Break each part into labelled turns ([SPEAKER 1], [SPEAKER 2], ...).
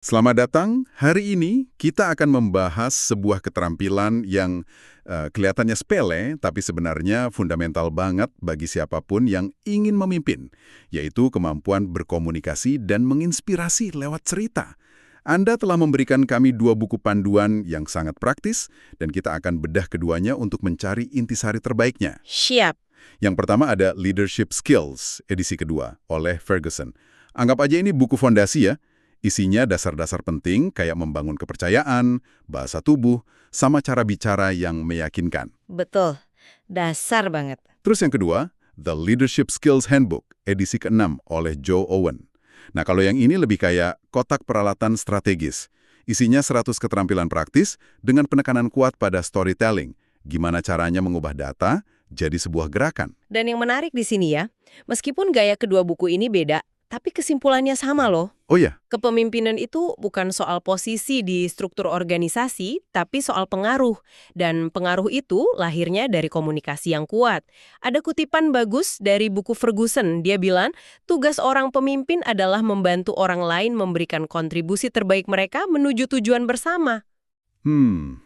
[SPEAKER 1] Selamat datang. Hari ini kita akan membahas sebuah keterampilan yang kelihatannya sepele, tapi sebenarnya fundamental banget bagi siapapun yang ingin memimpin, yaitu kemampuan berkomunikasi dan menginspirasi lewat cerita. Anda telah memberikan kami dua buku panduan yang sangat praktis, dan kita akan bedah keduanya untuk mencari intisari terbaiknya.
[SPEAKER 2] Siap.
[SPEAKER 1] Yang pertama ada Leadership Skills, edisi kedua, oleh Ferguson. Anggap aja ini buku fondasi ya. Isinya dasar-dasar penting kayak membangun kepercayaan, bahasa tubuh, sama cara bicara yang meyakinkan.
[SPEAKER 2] Betul. Dasar banget.
[SPEAKER 1] Terus yang kedua, The Leadership Skills Handbook, edisi ke-6 oleh Joe Owen. Nah, kalau yang ini lebih kayak kotak peralatan strategis. Isinya 100 keterampilan praktis dengan penekanan kuat pada storytelling. Gimana caranya mengubah data jadi sebuah gerakan.
[SPEAKER 2] Dan yang menarik di sini ya, meskipun gaya kedua buku ini beda, tapi kesimpulannya sama loh.
[SPEAKER 1] Oh ya,
[SPEAKER 2] Kepemimpinan itu bukan soal posisi di struktur organisasi, tapi soal pengaruh. Dan pengaruh itu lahirnya dari komunikasi yang kuat. Ada kutipan bagus dari buku Ferguson. Dia bilang, tugas orang pemimpin adalah membantu orang lain memberikan kontribusi terbaik mereka menuju tujuan bersama.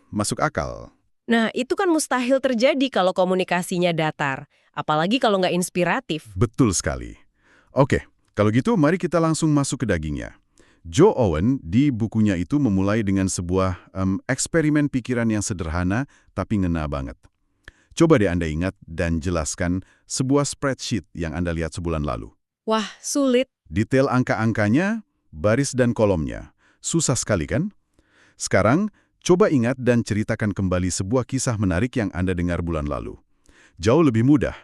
[SPEAKER 1] masuk akal.
[SPEAKER 2] Nah, itu kan mustahil terjadi kalau komunikasinya datar. Apalagi kalau nggak inspiratif.
[SPEAKER 1] Betul sekali. Oke, kalau gitu mari kita langsung masuk ke dagingnya. Joe Owen di bukunya itu memulai dengan sebuah eksperimen pikiran yang sederhana tapi ngena banget. Coba deh Anda ingat dan jelaskan sebuah spreadsheet yang Anda lihat sebulan lalu.
[SPEAKER 2] Wah, sulit.
[SPEAKER 1] Detail angka-angkanya, baris dan kolomnya. Susah sekali kan? Sekarang, coba ingat dan ceritakan kembali sebuah kisah menarik yang Anda dengar bulan lalu. Jauh lebih mudah.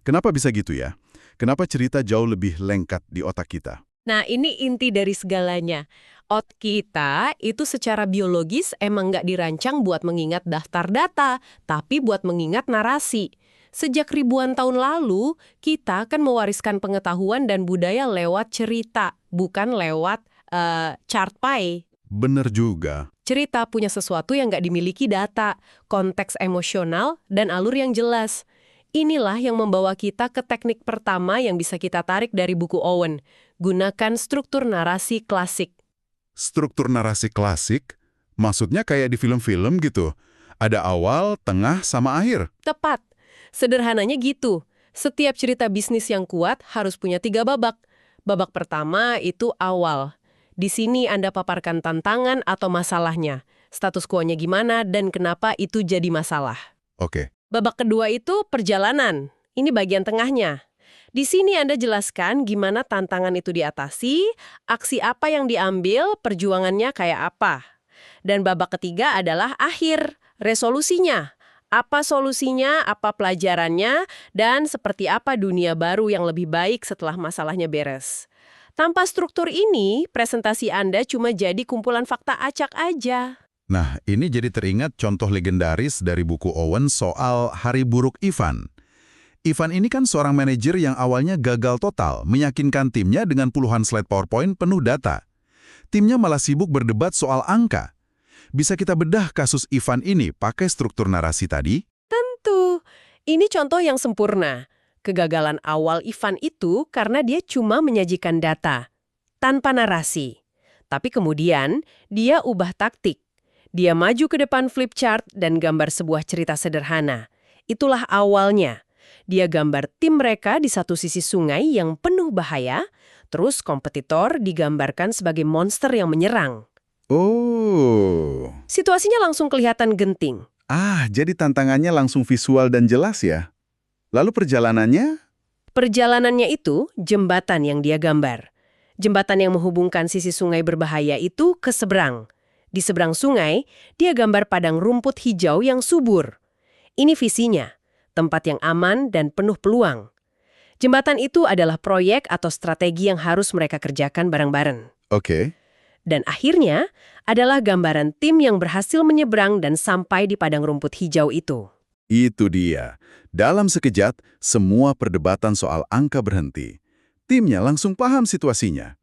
[SPEAKER 1] Kenapa bisa gitu ya? Kenapa cerita jauh lebih lengkap di otak kita?
[SPEAKER 2] Nah, ini inti dari segalanya. Otak kita itu secara biologis emang nggak dirancang buat mengingat daftar data, tapi buat mengingat narasi. Sejak ribuan tahun lalu, kita kan mewariskan pengetahuan dan budaya lewat cerita, bukan lewat chart pie.
[SPEAKER 1] Bener juga.
[SPEAKER 2] Cerita punya sesuatu yang nggak dimiliki data, konteks emosional, dan alur yang jelas. Inilah yang membawa kita ke teknik pertama yang bisa kita tarik dari buku Owen. Gunakan struktur narasi klasik.
[SPEAKER 1] Struktur narasi klasik? Maksudnya kayak di film-film gitu? Ada awal, tengah, sama akhir?
[SPEAKER 2] Tepat. Sederhananya gitu. Setiap cerita bisnis yang kuat harus punya 3 babak. Babak pertama itu awal. Di sini Anda paparkan tantangan atau masalahnya. Status quo-nya gimana dan kenapa itu jadi masalah.
[SPEAKER 1] Oke.
[SPEAKER 2] Babak kedua itu perjalanan. Ini bagian tengahnya. Di sini Anda jelaskan gimana tantangan itu diatasi, aksi apa yang diambil, perjuangannya kayak apa. Dan babak ketiga adalah akhir, resolusinya. Apa solusinya, apa pelajarannya, dan seperti apa dunia baru yang lebih baik setelah masalahnya beres. Tanpa struktur ini, presentasi Anda cuma jadi kumpulan fakta acak aja.
[SPEAKER 1] Nah, ini jadi teringat contoh legendaris dari buku Owen soal Hari Buruk Ivan. Ivan ini kan seorang manajer yang awalnya gagal total, meyakinkan timnya dengan puluhan slide PowerPoint penuh data. Timnya malah sibuk berdebat soal angka. Bisa kita bedah kasus Ivan ini pakai struktur narasi tadi?
[SPEAKER 2] Tentu, ini contoh yang sempurna. Kegagalan awal Ivan itu karena dia cuma menyajikan data, tanpa narasi. Tapi kemudian, dia ubah taktik. Dia maju ke depan flip chart dan gambar sebuah cerita sederhana. Itulah awalnya. Dia gambar tim mereka di satu sisi sungai yang penuh bahaya, terus kompetitor digambarkan sebagai monster yang menyerang.
[SPEAKER 1] Oh.
[SPEAKER 2] Situasinya langsung kelihatan genting.
[SPEAKER 1] Jadi tantangannya langsung visual dan jelas ya? Lalu perjalanannya?
[SPEAKER 2] Perjalanannya itu jembatan yang dia gambar. Jembatan yang menghubungkan sisi sungai berbahaya itu ke seberang. Di seberang sungai, dia gambar padang rumput hijau yang subur. Ini visinya, tempat yang aman dan penuh peluang. Jembatan itu adalah proyek atau strategi yang harus mereka kerjakan bareng-bareng.
[SPEAKER 1] Oke.
[SPEAKER 2] Dan akhirnya adalah gambaran tim yang berhasil menyeberang dan sampai di padang rumput hijau itu.
[SPEAKER 1] Itu dia. Dalam sekejap, semua perdebatan soal angka berhenti. Timnya langsung paham situasinya.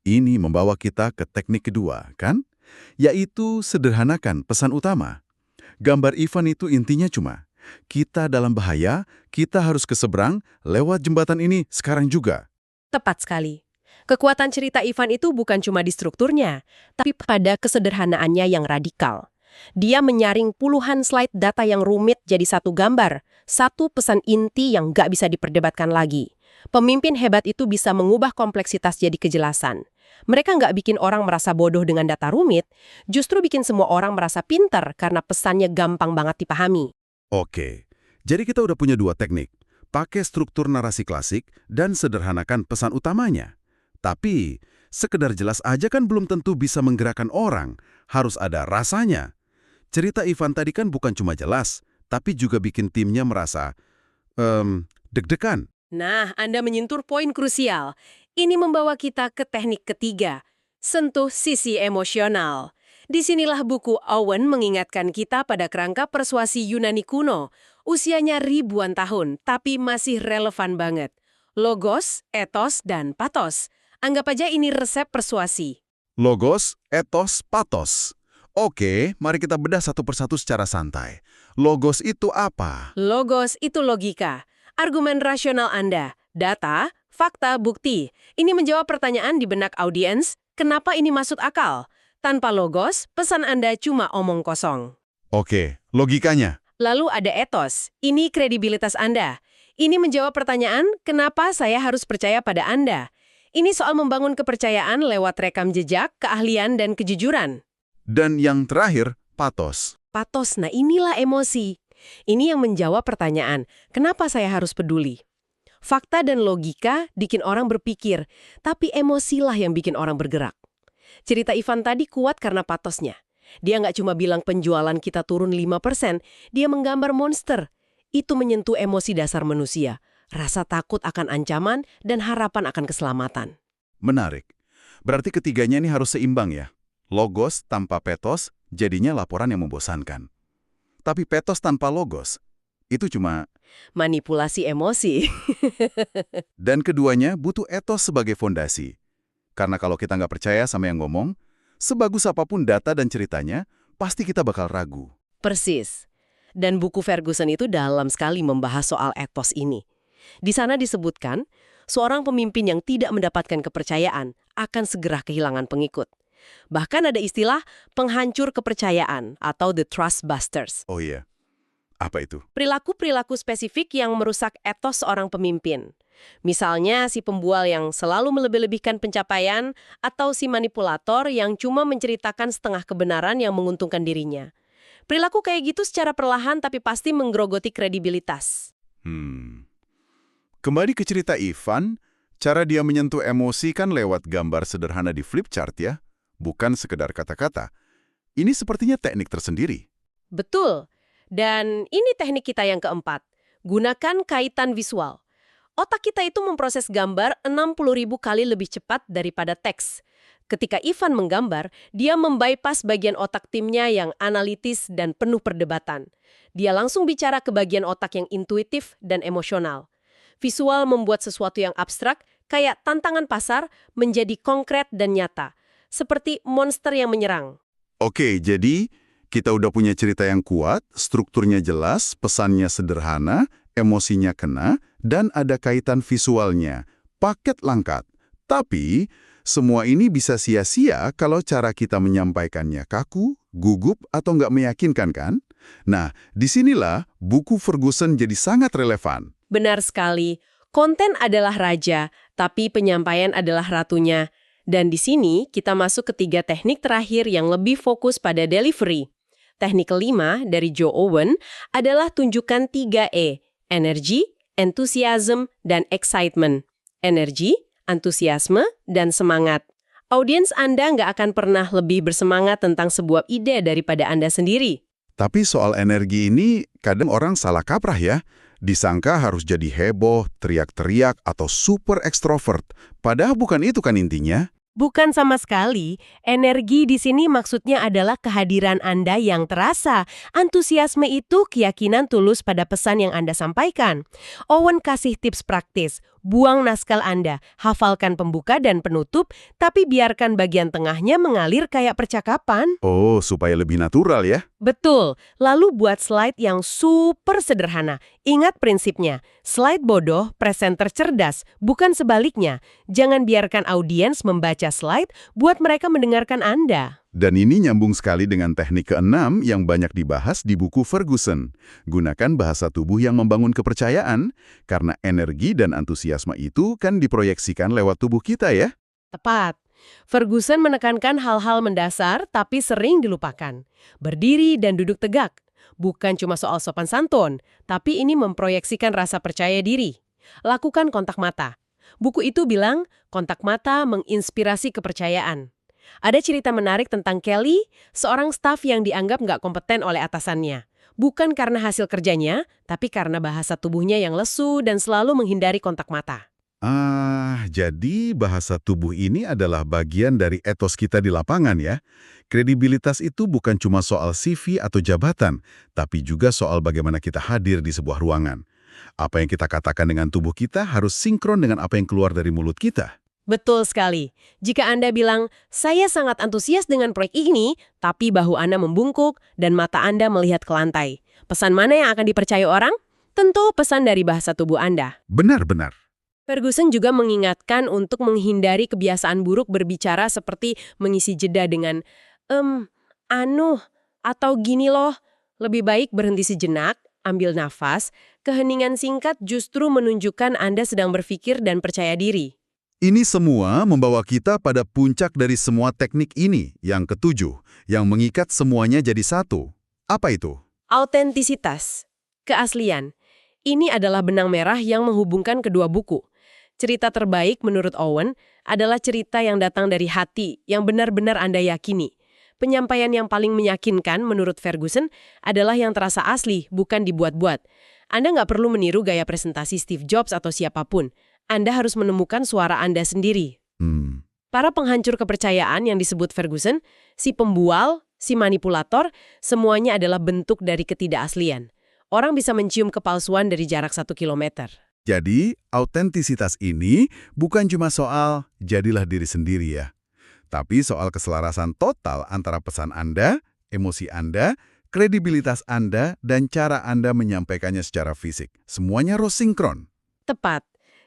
[SPEAKER 1] Ini membawa kita ke teknik kedua, kan? Yaitu sederhanakan pesan utama. Gambar Ivan itu intinya cuma, kita dalam bahaya, kita harus ke seberang lewat jembatan ini sekarang juga.
[SPEAKER 2] Tepat sekali. Kekuatan cerita Ivan itu bukan cuma di strukturnya, tapi pada kesederhanaannya yang radikal. Dia menyaring puluhan slide data yang rumit jadi satu gambar, satu pesan inti yang nggak bisa diperdebatkan lagi. Pemimpin hebat itu bisa mengubah kompleksitas jadi kejelasan. Mereka nggak bikin orang merasa bodoh dengan data rumit, justru bikin semua orang merasa pintar karena pesannya gampang banget dipahami.
[SPEAKER 1] Oke, jadi kita udah punya dua teknik. Pakai struktur narasi klasik dan sederhanakan pesan utamanya. Tapi, sekedar jelas aja kan belum tentu bisa menggerakkan orang. Harus ada rasanya. Cerita Ivan tadi kan bukan cuma jelas, tapi juga bikin timnya merasa, deg-degan.
[SPEAKER 2] Nah, Anda menyentuh poin krusial. Ini membawa kita ke teknik ketiga, sentuh sisi emosional. Disinilah buku Owen mengingatkan kita pada kerangka persuasi Yunani kuno. Usianya ribuan tahun, tapi masih relevan banget. Logos, etos, dan pathos. Anggap aja ini resep persuasi.
[SPEAKER 1] Logos, etos, pathos. Oke, mari kita bedah satu persatu secara santai. Logos itu apa?
[SPEAKER 2] Logos itu logika. Argumen rasional Anda, data, fakta, bukti. Ini menjawab pertanyaan di benak audiens, kenapa ini masuk akal? Tanpa logos, pesan Anda cuma omong kosong.
[SPEAKER 1] Oke, logikanya.
[SPEAKER 2] Lalu ada etos, ini kredibilitas Anda. Ini menjawab pertanyaan, kenapa saya harus percaya pada Anda? Ini soal membangun kepercayaan lewat rekam jejak, keahlian, dan kejujuran.
[SPEAKER 1] Dan yang terakhir, pathos.
[SPEAKER 2] Pathos, nah inilah emosi. Ini yang menjawab pertanyaan, kenapa saya harus peduli? Fakta dan logika bikin orang berpikir, tapi emosilah yang bikin orang bergerak. Cerita Ivan tadi kuat karena pathosnya. Dia nggak cuma bilang penjualan kita turun 5%, dia menggambar monster. Itu menyentuh emosi dasar manusia, rasa takut akan ancaman dan harapan akan keselamatan.
[SPEAKER 1] Menarik. Berarti ketiganya ini harus seimbang ya? Logos tanpa pathos jadinya laporan yang membosankan. Tapi pathos tanpa logos, itu cuma
[SPEAKER 2] manipulasi emosi.
[SPEAKER 1] Dan keduanya butuh etos sebagai fondasi. Karena kalau kita nggak percaya sama yang ngomong, sebagus apapun data dan ceritanya, pasti kita bakal ragu.
[SPEAKER 2] Persis. Dan buku Ferguson itu dalam sekali membahas soal etos ini. Di sana disebutkan, seorang pemimpin yang tidak mendapatkan kepercayaan akan segera kehilangan pengikut. Bahkan ada istilah penghancur kepercayaan atau the trust busters.
[SPEAKER 1] Oh iya, apa itu?
[SPEAKER 2] Perilaku-perilaku spesifik yang merusak etos seorang pemimpin. Misalnya si pembual yang selalu melebih-lebihkan pencapaian atau si manipulator yang cuma menceritakan setengah kebenaran yang menguntungkan dirinya. Perilaku kayak gitu secara perlahan tapi pasti menggerogoti kredibilitas.
[SPEAKER 1] Kembali ke cerita Ivan, cara dia menyentuh emosi kan lewat gambar sederhana di flip chart ya. Bukan sekedar kata-kata. Ini sepertinya teknik tersendiri.
[SPEAKER 2] Betul. Dan ini teknik kita yang keempat. Gunakan kaitan visual. Otak kita itu memproses gambar 60.000 kali lebih cepat daripada teks. Ketika Ivan menggambar, dia membypass bagian otak timnya yang analitis dan penuh perdebatan. Dia langsung bicara ke bagian otak yang intuitif dan emosional. Visual membuat sesuatu yang abstrak, kayak tantangan pasar, menjadi konkret dan nyata. Seperti monster yang menyerang.
[SPEAKER 1] Oke, jadi kita udah punya cerita yang kuat, strukturnya jelas, pesannya sederhana, emosinya kena, dan ada kaitan visualnya. Paket lengkap. Tapi, semua ini bisa sia-sia kalau cara kita menyampaikannya kaku, gugup, atau nggak meyakinkan kan? Nah, disinilah buku Ferguson jadi sangat relevan.
[SPEAKER 2] Benar sekali. Konten adalah raja, tapi penyampaian adalah ratunya. Dan di sini kita masuk ke 3 teknik terakhir yang lebih fokus pada delivery. Teknik kelima dari Joe Owen adalah tunjukkan 3E, energy, enthusiasm, dan excitement. Energi, antusiasme, dan semangat. Audiens Anda nggak akan pernah lebih bersemangat tentang sebuah ide daripada Anda sendiri.
[SPEAKER 1] Tapi soal energi ini kadang orang salah kaprah ya. Disangka harus jadi heboh, teriak-teriak, atau super ekstrovert. Padahal bukan itu kan intinya.
[SPEAKER 2] Bukan sama sekali. Energi di sini maksudnya adalah kehadiran Anda yang terasa. Antusiasme itu keyakinan tulus pada pesan yang Anda sampaikan. Owen kasih tips praktis. Buang naskah Anda, hafalkan pembuka dan penutup, tapi biarkan bagian tengahnya mengalir kayak percakapan.
[SPEAKER 1] Oh, supaya lebih natural ya?
[SPEAKER 2] Betul. Lalu buat slide yang super sederhana. Ingat prinsipnya, slide bodoh, presenter cerdas, bukan sebaliknya. Jangan biarkan audiens membaca slide buat mereka mendengarkan Anda.
[SPEAKER 1] Dan ini nyambung sekali dengan teknik keenam yang banyak dibahas di buku Ferguson. Gunakan bahasa tubuh yang membangun kepercayaan, karena energi dan antusiasme itu kan diproyeksikan lewat tubuh kita ya.
[SPEAKER 2] Tepat. Ferguson menekankan hal-hal mendasar tapi sering dilupakan. Berdiri dan duduk tegak. Bukan cuma soal sopan santun, tapi ini memproyeksikan rasa percaya diri. Lakukan kontak mata. Buku itu bilang, kontak mata menginspirasi kepercayaan. Ada cerita menarik tentang Kelly, seorang staf yang dianggap nggak kompeten oleh atasannya. Bukan karena hasil kerjanya, tapi karena bahasa tubuhnya yang lesu dan selalu menghindari kontak mata.
[SPEAKER 1] Jadi bahasa tubuh ini adalah bagian dari etos kita di lapangan ya. Kredibilitas itu bukan cuma soal CV atau jabatan, tapi juga soal bagaimana kita hadir di sebuah ruangan. Apa yang kita katakan dengan tubuh kita harus sinkron dengan apa yang keluar dari mulut kita.
[SPEAKER 2] Betul sekali. Jika Anda bilang, saya sangat antusias dengan proyek ini, tapi bahu Anda membungkuk dan mata Anda melihat ke lantai. Pesan mana yang akan dipercaya orang? Tentu pesan dari bahasa tubuh Anda.
[SPEAKER 1] Benar-benar.
[SPEAKER 2] Ferguson juga mengingatkan untuk menghindari kebiasaan buruk berbicara seperti mengisi jeda dengan, atau gini loh. Lebih baik berhenti sejenak, ambil nafas, keheningan singkat justru menunjukkan Anda sedang berpikir dan percaya diri.
[SPEAKER 1] Ini semua membawa kita pada puncak dari semua teknik ini, yang ketujuh, yang mengikat semuanya jadi satu. Apa itu?
[SPEAKER 2] Autentisitas, keaslian. Ini adalah benang merah yang menghubungkan kedua buku. Cerita terbaik menurut Owen adalah cerita yang datang dari hati, yang benar-benar Anda yakini. Penyampaian yang paling meyakinkan menurut Ferguson adalah yang terasa asli, bukan dibuat-buat. Anda nggak perlu meniru gaya presentasi Steve Jobs atau siapapun. Anda harus menemukan suara Anda sendiri. Para penghancur kepercayaan yang disebut Ferguson, si pembual, si manipulator, semuanya adalah bentuk dari ketidakaslian. Orang bisa mencium kepalsuan dari jarak 1 kilometer.
[SPEAKER 1] Jadi, autentisitas ini bukan cuma soal jadilah diri sendiri ya. Tapi soal keselarasan total antara pesan Anda, emosi Anda, kredibilitas Anda, dan cara Anda menyampaikannya secara fisik. Semuanya harus sinkron.
[SPEAKER 2] Tepat.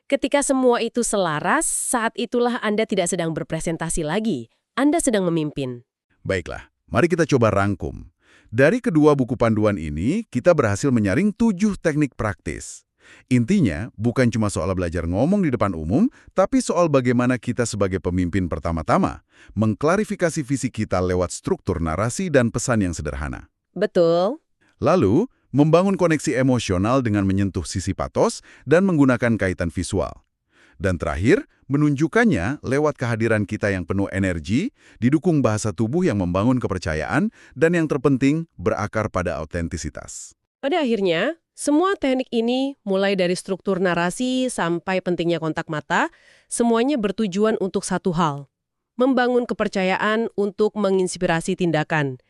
[SPEAKER 2] Ketika semua itu selaras, saat itulah Anda tidak sedang berpresentasi lagi. Anda sedang memimpin.
[SPEAKER 1] Baiklah, mari kita coba rangkum. Dari kedua buku panduan ini, kita berhasil menyaring 7 teknik praktis. Intinya, bukan cuma soal belajar ngomong di depan umum, tapi soal bagaimana kita sebagai pemimpin pertama-tama mengklarifikasi visi kita lewat struktur narasi dan pesan yang sederhana.
[SPEAKER 2] Betul.
[SPEAKER 1] Lalu, membangun koneksi emosional dengan menyentuh sisi patos dan menggunakan kaitan visual. Dan terakhir, menunjukkannya lewat kehadiran kita yang penuh energi, didukung bahasa tubuh yang membangun kepercayaan, dan yang terpenting, berakar pada autentisitas.
[SPEAKER 2] Pada akhirnya, semua teknik ini, mulai dari struktur narasi sampai pentingnya kontak mata, semuanya bertujuan untuk satu hal. Membangun kepercayaan untuk menginspirasi tindakan.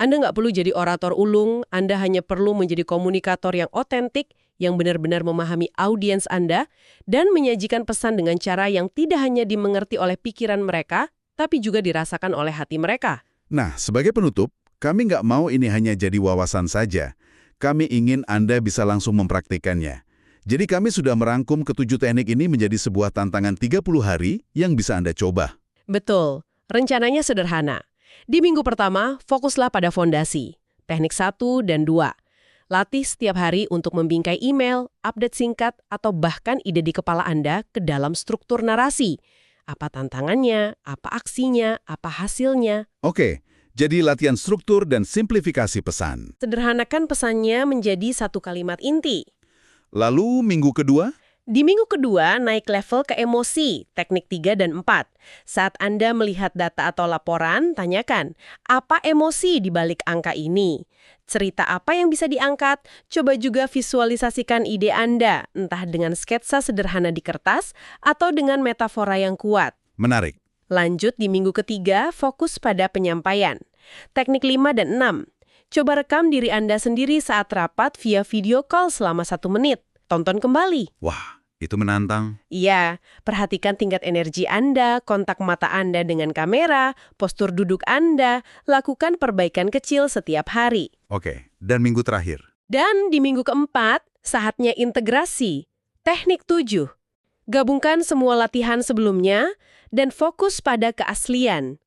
[SPEAKER 2] Anda nggak perlu jadi orator ulung, Anda hanya perlu menjadi komunikator yang otentik, yang benar-benar memahami audiens Anda, dan menyajikan pesan dengan cara yang tidak hanya dimengerti oleh pikiran mereka, tapi juga dirasakan oleh hati mereka.
[SPEAKER 1] Nah, sebagai penutup, kami nggak mau ini hanya jadi wawasan saja. Kami ingin Anda bisa langsung mempraktikannya. Jadi kami sudah merangkum ketujuh teknik ini menjadi sebuah tantangan 30 hari yang bisa Anda coba.
[SPEAKER 2] Betul, rencananya sederhana. Di minggu pertama, fokuslah pada fondasi, teknik 1 dan 2. Latih setiap hari untuk membingkai email, update singkat, atau bahkan ide di kepala Anda ke dalam struktur narasi. Apa tantangannya, apa aksinya, apa hasilnya.
[SPEAKER 1] Oke, jadi latihan struktur dan simplifikasi pesan.
[SPEAKER 2] Sederhanakan pesannya menjadi satu kalimat inti.
[SPEAKER 1] Lalu minggu kedua?
[SPEAKER 2] Di minggu kedua, naik level ke emosi, teknik 3 dan 4. Saat Anda melihat data atau laporan, tanyakan, apa emosi di balik angka ini? Cerita apa yang bisa diangkat? Coba juga visualisasikan ide Anda, entah dengan sketsa sederhana di kertas atau dengan metafora yang kuat.
[SPEAKER 1] Menarik.
[SPEAKER 2] Lanjut di minggu ketiga, fokus pada penyampaian. Teknik 5 dan 6. Coba rekam diri Anda sendiri saat rapat via video call selama 1 menit. Tonton kembali.
[SPEAKER 1] Wah, Itu menantang.
[SPEAKER 2] Iya, perhatikan tingkat energi Anda, kontak mata Anda dengan kamera, postur duduk Anda, lakukan perbaikan kecil setiap hari.
[SPEAKER 1] Oke, dan minggu terakhir?
[SPEAKER 2] Dan di minggu keempat, saatnya integrasi. Teknik 7. Gabungkan semua latihan sebelumnya dan fokus pada keaslian.